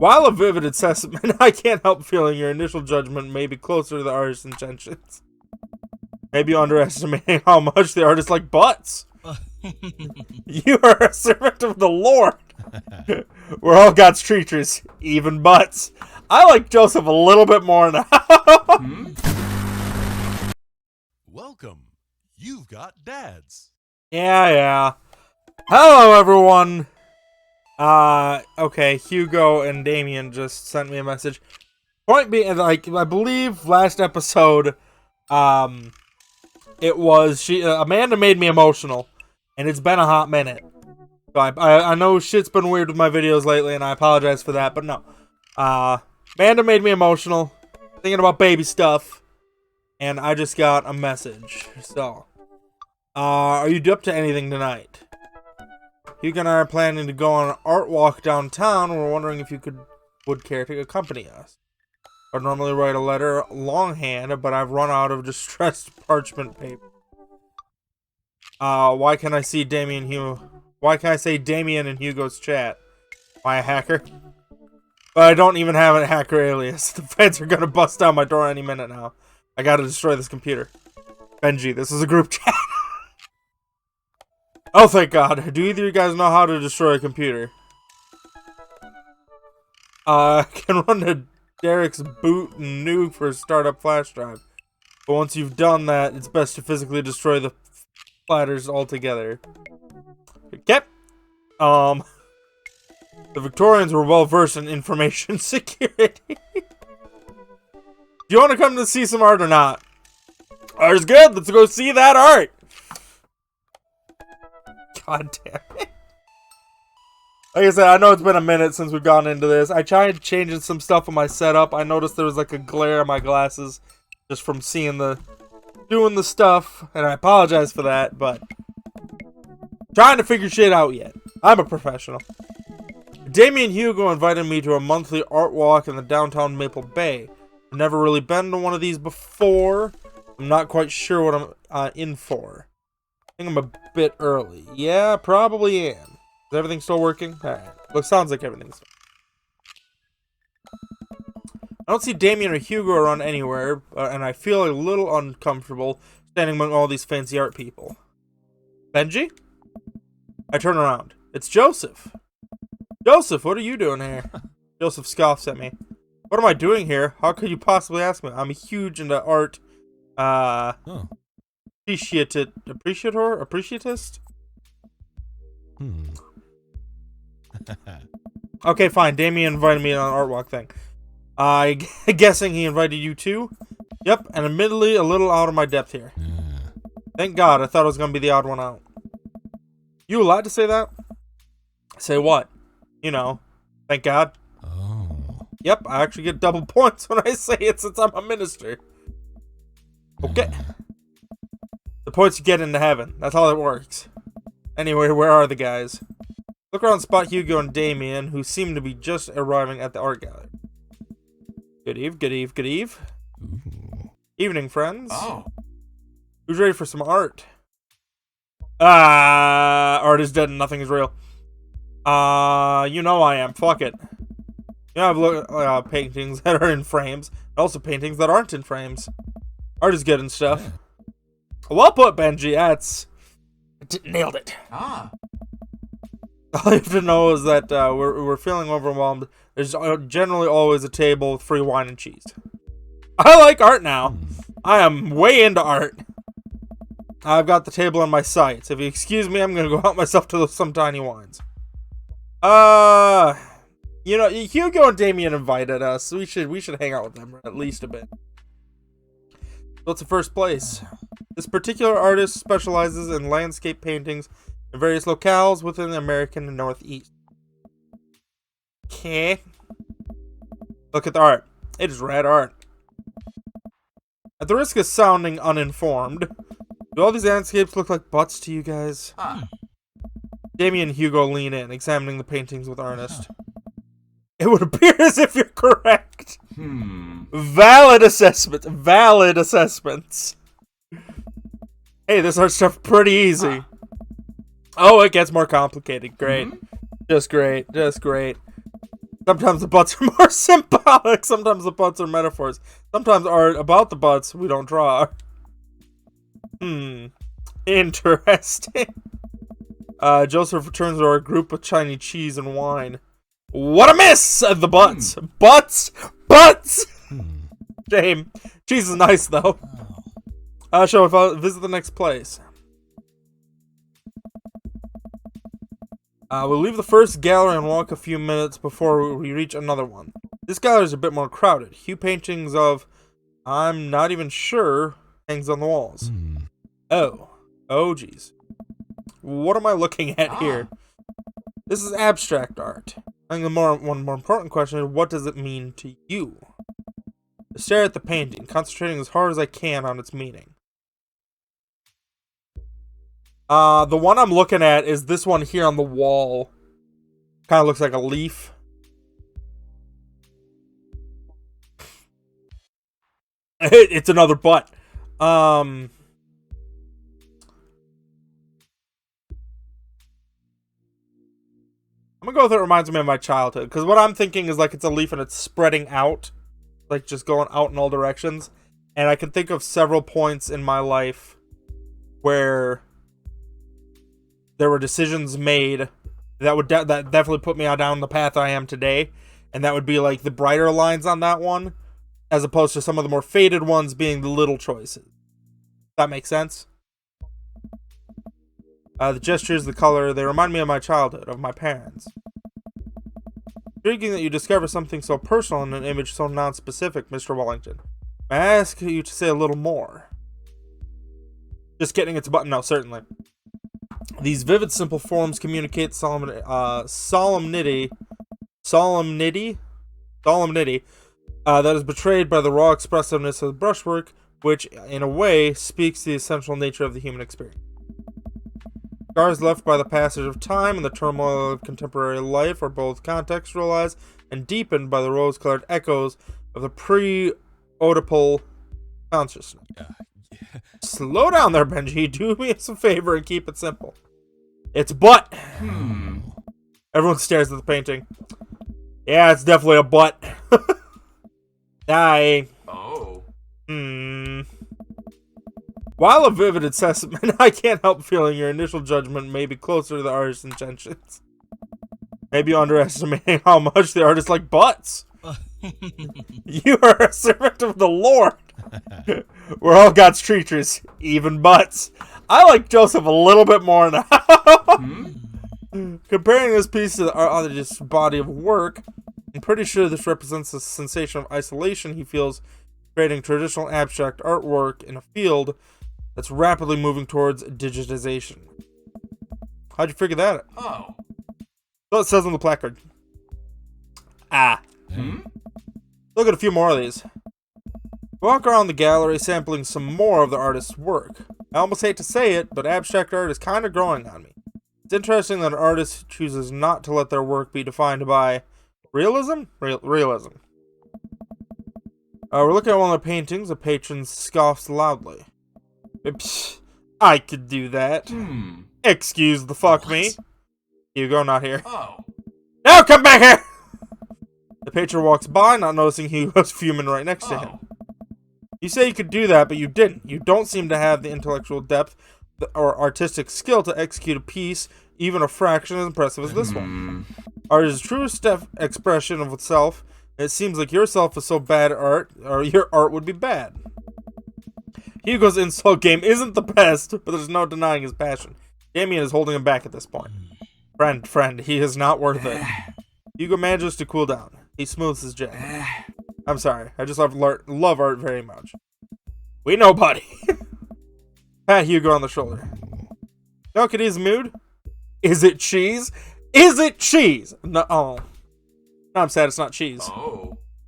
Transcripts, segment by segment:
While a vivid assessment, I can't help feeling your initial judgment may be closer to the artist's intentions. Maybe you're underestimating how much the artist like butts. You are a servant of the Lord. We're all God's creatures, even butts. I like Joseph a little bit more now. Welcome. You've got dads. Yeah. Hello, everyone. Okay, Hugo and Damien just sent me a message. Point being, like, I believe last episode, it was, Amanda made me emotional, and it's been a hot minute. So I know shit's been weird with my videos lately, and I apologize for that, but no. Amanda made me emotional, thinking about baby stuff, and I just got a message. So, are you up to anything tonight? Hugo and I are planning to go on an art walk downtown, and we're wondering if you would care to accompany us. I'd normally write a letter longhand, but I've run out of distressed parchment paper. Why can't I say Damien and Hugo's chat? Am I a hacker? But I don't even have a hacker alias. The feds are gonna bust down my door any minute now. I gotta destroy this computer. Benji, this is a group chat. Oh, thank God. Do either of you guys know how to destroy a computer? I can run to Derek's boot and nuke for a startup flash drive. But once you've done that, it's best to physically destroy the platters altogether. Okay. The Victorians were well versed in information security. Do you want to come to see some art or not? Art's good. Let's go see that art. God damn it. Like I said, I know it's been a minute since we've gone into this. I tried changing some stuff on my setup. I noticed there was like a glare on my glasses just from doing the stuff, and I apologize for that, but trying to figure shit out yet. I'm a professional. Damien and Hugo invited me to a monthly art walk in the downtown Maple Bay. I've never really been to one of these before. I'm not quite sure what I'm in for. I think I'm a bit early. Yeah, probably am. Is everything still working? Alright. Well, sounds like everything's. I don't see Damien or Hugo around anywhere, and I feel a little uncomfortable standing among all these fancy art people. Benji? I turn around. It's Joseph. Joseph, what are you doing here? Joseph scoffs at me. What am I doing here? How could you possibly ask me? I'm huge into art. Appreciatist? Okay, fine. Damien invited me on an art walk thing. Guessing he invited you too? Yep, and admittedly a little out of my depth here. Thank God, I thought I was going to be the odd one out. You allowed to say that? Say what? You know, thank God. Oh. Yep, I actually get double points when I say it since I'm a minister. Okay. The points you get into heaven. That's how it works. Anyway, where are the guys? Look around, spot Hugo and Damien, who seem to be just arriving at the art gallery. Good eve. Ooh. Evening, friends. Oh. Who's ready for some art? Art is dead and nothing is real. You know I am. Fuck it. You know, I've looked at paintings that are in frames, and also paintings that aren't in frames. Art is good and stuff. Yeah. Well put, Benji. Nailed it. All you have to know is that we're feeling overwhelmed. There's generally always a table with free wine and cheese. I like art now. I am way into art. I've got the table in my sights. If you excuse me, I'm gonna go help myself to some tiny wines. You know, Hugo and Damien invited us. We should hang out with them at least a bit. What's the first place? This particular artist specializes in landscape paintings in various locales within the American Northeast. Okay. Look at the art. It is rad art. At the risk of sounding uninformed, do all these landscapes look like butts to you guys? Damien and Hugo lean in, examining the paintings with earnest. It would appear as if you're correct. Valid assessments. Hey, this art stuff pretty easy. Oh, it gets more complicated. Great. Just great. Sometimes the butts are more symbolic. Sometimes the butts are metaphors. Sometimes art about the butts we don't draw. Interesting. Joseph returns to our group with Chinese cheese and wine. What a miss! Said the butts. Butts! Butts! Shame. Cheese is nice, though. Shall we visit the next place? We'll leave the first gallery and walk a few minutes before we reach another one. This gallery is a bit more crowded. Hue paintings of I'm not even sure hangs on the walls. Oh geez. What am I looking at here? This is abstract art. I think one more important question is, what does it mean to you? I stare at the painting, concentrating as hard as I can on its meaning. The one I'm looking at is this one here on the wall. Kind of looks like a leaf. It's another butt. I'm gonna go with it reminds me of my childhood. Because what I'm thinking is like it's a leaf and it's spreading out. Like just going out in all directions. And I can think of several points in my life where there were decisions made that would that definitely put me down the path I am today. And that would be like the brighter lines on that one, as opposed to some of the more faded ones being the little choices. That makes sense? The gestures, the color, they remind me of my childhood, of my parents. Intriguing that you discover something so personal in an image so non-specific, Mr. Wallington. May I ask you to say a little more? Just getting its button. No, certainly. These vivid, simple forms communicate solemnity that is betrayed by the raw expressiveness of the brushwork, which, in a way, speaks the essential nature of the human experience. Scars left by the passage of time and the turmoil of contemporary life are both contextualized and deepened by the rose-colored echoes of the pre-Oedipal consciousness. Slow down there, Benji. Do me a favor and keep it simple. It's butt. Everyone stares at the painting. Yeah, it's definitely a butt. While a vivid assessment, I can't help feeling your initial judgment may be closer to the artist's intentions. Maybe underestimating how much the artist like butts. You are a servant of the Lord. We're all God's creatures, even butts. I like Joseph a little bit more now. Comparing this piece to the artist's body of work, I'm pretty sure this represents the sensation of isolation he feels creating traditional abstract artwork in a field that's rapidly moving towards digitization. How'd you figure that out? So it says on the placard. Look at a few more of these. Walk around the gallery sampling some more of the artist's work. I almost hate to say it, but abstract art is kind of growing on me. It's interesting that an artist chooses not to let their work be defined by realism? Realism. We're looking at one of the paintings. A patron scoffs loudly. Psh, I could do that. Excuse the fuck me. Hugo, not here. Now come back here! The patron walks by, not noticing Hugo's fuming right next to him. You say you could do that, but you didn't. You don't seem to have the intellectual depth or artistic skill to execute a piece, even a fraction as impressive as this one. Art is the truest expression of itself. It seems like yourself is so bad at art, or your art would be bad. Hugo's insult game isn't the best, but there's no denying his passion. Damien is holding him back at this point. Friend, he is not worth it. Hugo manages to cool down. He smooths his jet. I'm sorry, I just love art very much. We know, buddy. Pat Hugo on the shoulder. No, Kitty's mood? Is it cheese? Is it cheese? No, no, I'm sad it's not cheese.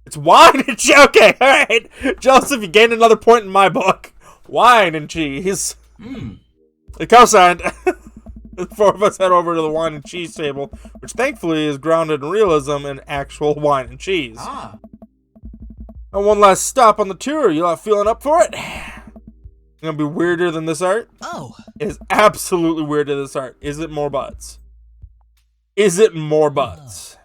It's wine and cheese. Okay, alright. Joseph, you gained another point in my book. Wine and cheese. Co-signed. The four of us head over to the wine and cheese table, which thankfully is grounded in realism and actual wine and cheese. And one last stop on the tour. You lot feeling up for it? Gonna be weirder than this art? It is absolutely weirder than this art. Is it more butts? Is it more butts?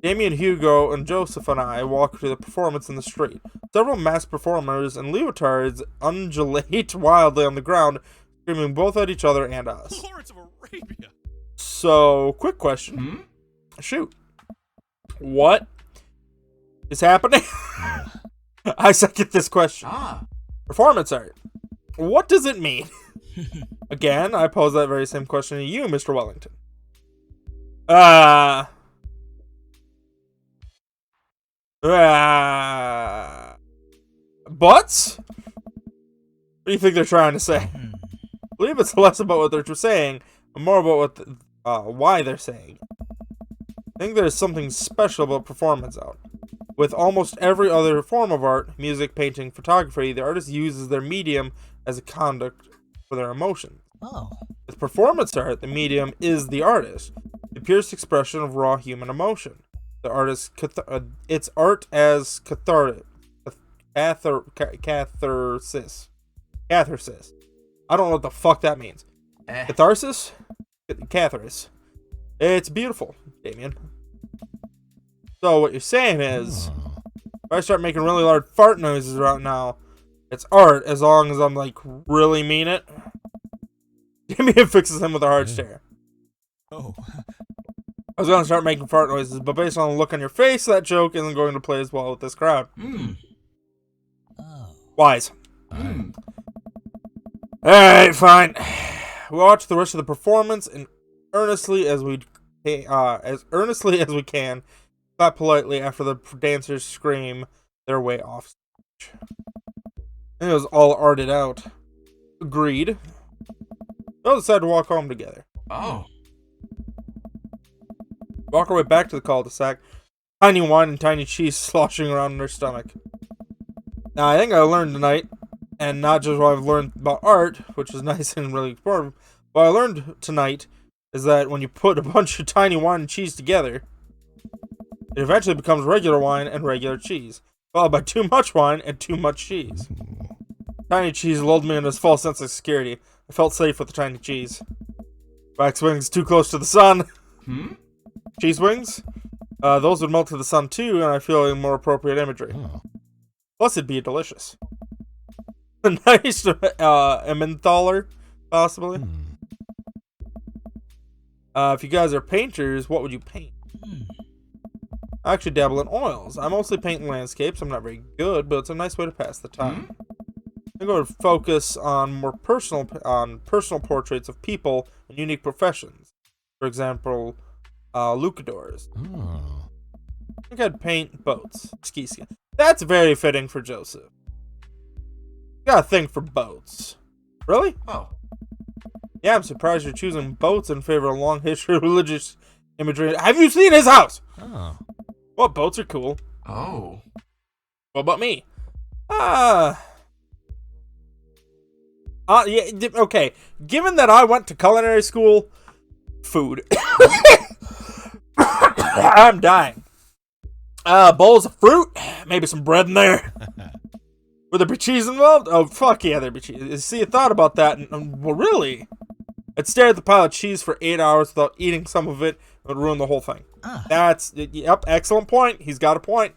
Damien, Hugo, and Joseph and I walk to the performance in the street. Several masked performers in leotards undulate wildly on the ground, screaming both at each other and us. Lawrence of Arabia. So, quick question. Shoot. What is happening? I second this question. Performance art. What does it mean? Again, I pose that very same question to you, Mr. Wellington. Butts? What do you think they're trying to say? I believe it's less about what they're saying, and more about what why they're saying. I think there's something special about performance art. With almost every other form of art, music, painting, photography, the artist uses their medium as a conduct for their emotions. With performance art, the medium is the artist, the purest expression of raw human emotion. The artist, it's art as catharsis. Catharsis. I don't know what the fuck that means. Catharsis? Catharsis. It's beautiful, Damien. So what you're saying is, if I start making really loud fart noises right now, it's art as long as I'm like really mean it. Damien fixes him with a hard stare. Oh. I was gonna start making fart noises, but based on the look on your face, that joke isn't going to play as well with this crowd. Wise. Alright, fine. We'll watch the rest of the performance and earnestly as we can. Clap politely after the dancers scream their way off stage. It was all arted out. Agreed. They'll decide to walk home together. Walk our way back to the cul-de-sac. Tiny wine and tiny cheese sloshing around in their stomach. Now, I think I learned tonight, and not just what I've learned about art, which is nice and really important, what I learned tonight is that when you put a bunch of tiny wine and cheese together, it eventually becomes regular wine and regular cheese, followed by too much wine and too much cheese. Tiny cheese lulled me into this false sense of security. I felt safe with the tiny cheese. Wax wings too close to the sun. Cheese wings? Those would melt to the sun too, and I feel a more appropriate imagery. Plus, it'd be delicious. A nice Emmentaler, possibly. If you guys are painters, what would you paint? I actually dabble in oils. I mostly paint landscapes. I'm not very good, but it's a nice way to pass the time. I'm going to focus on personal portraits of people and unique professions. For example, lucadors. I think I'd paint boats. Ski. That's very fitting for Joseph. Got a thing for boats. Really? Yeah, I'm surprised you're choosing boats in favor of a long history of religious imagery. Have you seen his house? Well, boats are cool. What about me? Yeah, okay. Given that I went to culinary school, food. I'm dying. Bowls of fruit, maybe some bread in there. Would there be cheese involved? Oh, fuck yeah, there'd be cheese. See, I thought about that, and well, really? I'd stare at the pile of cheese for 8 hours without eating some of it. It would ruin the whole thing. Yep, excellent point. He's got a point.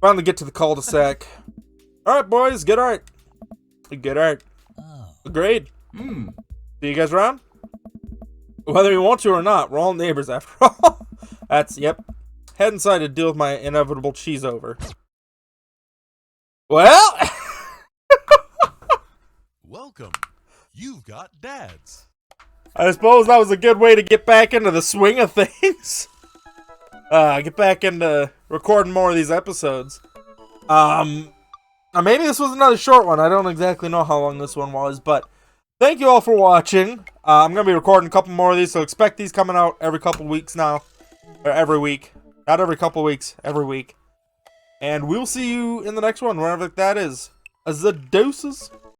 Finally get to the cul-de-sac. Alright, boys, good art. Good art. Agreed. See you guys around? Whether you want to or not, we're all neighbors after all. Yep. Head inside to deal with my inevitable cheese over. Well. Welcome. You've got dads. I suppose that was a good way to get back into the swing of things. Get back into recording more of these episodes. Maybe this was another short one. I don't exactly know how long this one was, but thank you all for watching. I'm going to be recording a couple more of these, so expect these coming out every couple weeks now. Or every week. Not every couple weeks, every week. And we'll see you in the next one, wherever that is. As the doses.